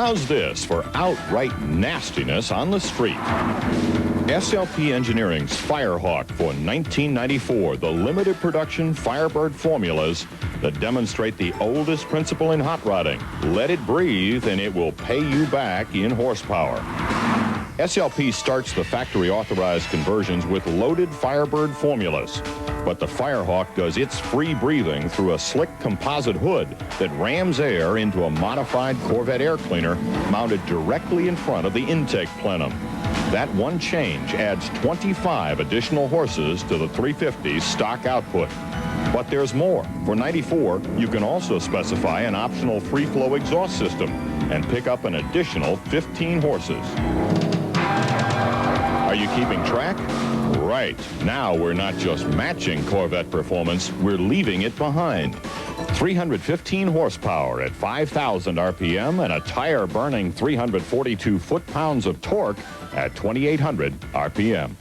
How's this for outright nastiness on the street? SLP Engineering's Firehawk for 1994, the limited production Firebird formulas that demonstrate the oldest principle in hot rodding. Let it breathe and it will pay you back in horsepower. SLP starts the factory-authorized conversions with loaded Firebird formulas. But the Firehawk does its free breathing through a slick composite hood that rams air into a modified Corvette air cleaner mounted directly in front of the intake plenum. That one change adds 25 additional horses to the 350's stock output. But there's more. For 94, you can also specify an optional free-flow exhaust system and pick up an additional 15 horses. Are you keeping track? Right. Now we're not just matching Corvette performance, we're leaving it behind. 315 horsepower at 5,000 RPM and a tire-burning 342 foot-pounds of torque at 2,800 RPM.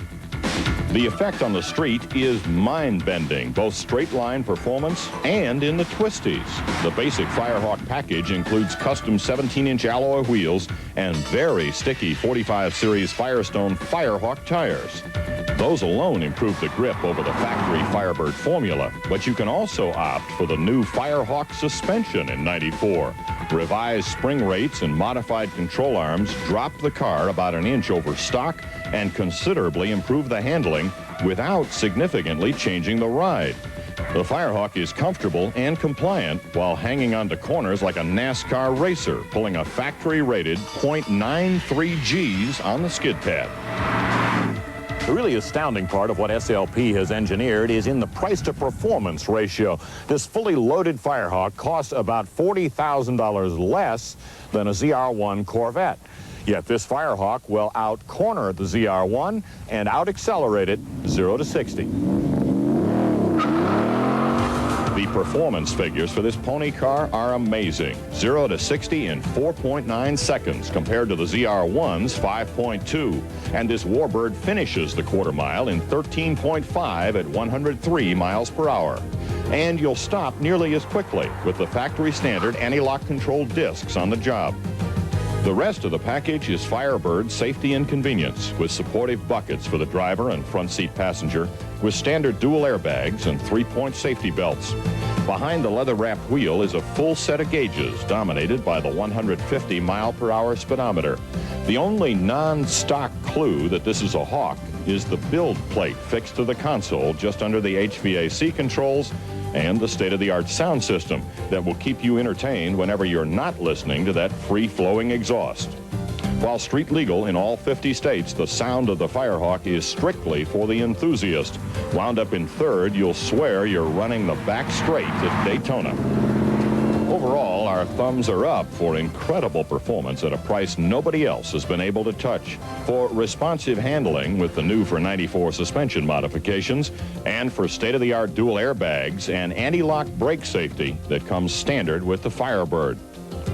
The effect on the street is mind-bending, both straight-line performance and in the twisties. The basic Firehawk package includes custom 17-inch alloy wheels and very sticky 45 series Firestone Firehawk tires. Those alone improve the grip over the factory Firebird formula, but you can also opt for the new Firehawk suspension in 94. Revised spring rates and modified control arms drop the car about an inch over stock and considerably improve the handling without significantly changing the ride. The Firehawk is comfortable and compliant while hanging onto corners like a NASCAR racer, pulling a factory-rated .93 Gs on the skid pad. The really astounding part of what SLP has engineered is in the price-to-performance ratio. This fully loaded Firehawk costs about $40,000 less than a ZR1 Corvette. Yet this Firehawk will out-corner the ZR1 and out-accelerate it 0 to 60. The performance figures for this pony car are amazing. 0 to 60 in 4.9 seconds compared to the ZR1's 5.2. And this Warbird finishes the quarter mile in 13.5 at 103 miles per hour. And you'll stop nearly as quickly with the factory standard anti-lock control discs on the job. The rest of the package is Firebird safety and convenience with supportive buckets for the driver and front seat passenger with standard dual airbags and 3-point safety belts. Behind the leather-wrapped wheel is a full set of gauges dominated by the 150 mile-per-hour speedometer. The only non-stock clue that this is a Hawk is the build plate fixed to the console just under the HVAC controls and the state-of-the-art sound system that will keep you entertained whenever you're not listening to that free-flowing exhaust. While street legal in all 50 states, the sound of the Firehawk is strictly for the enthusiast. Wound up in third, you'll swear you're running the back straight at Daytona. Overall, our thumbs are up for incredible performance at a price nobody else has been able to touch. For responsive handling with the new for 94 suspension modifications, and for state-of-the-art dual airbags and anti-lock brake safety that comes standard with the Firebird.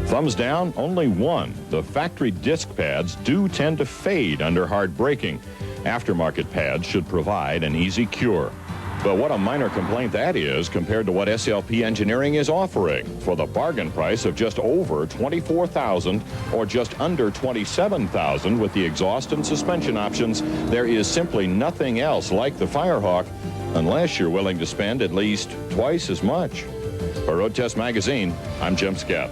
Thumbs down, only one. The factory disc pads do tend to fade under hard braking. Aftermarket pads should provide an easy cure. But what a minor complaint that is compared to what SLP Engineering is offering. For the bargain price of just over $24,000 or just under $27,000 with the exhaust and suspension options, there is simply nothing else like the Firehawk unless you're willing to spend at least twice as much. For Road Test Magazine, I'm Jim Scott.